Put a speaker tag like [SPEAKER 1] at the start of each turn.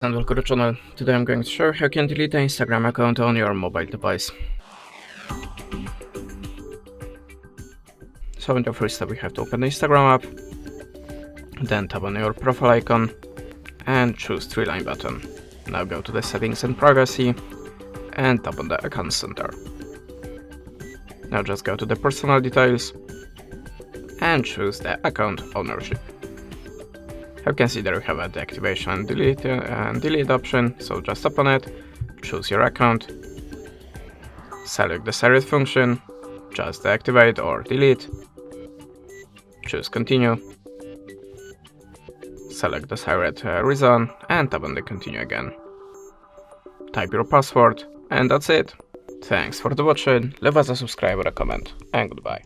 [SPEAKER 1] And welcome to the channel. Today I'm going to show how you can delete an Instagram account on your mobile device. So in the first step we have to open the Instagram app, then tap on your profile icon and choose three-line button. Now go to the settings and privacy and tap on the account center. Now just go to the personal details and choose the account ownership. You can see there you have a deactivation and delete option, so just tap on it, choose your account, select the secret function, just deactivate or delete, choose continue, select the secret reason and tap on the continue again. Type your password and that's it. Thanks for the watching, leave us a subscribe or a comment and goodbye.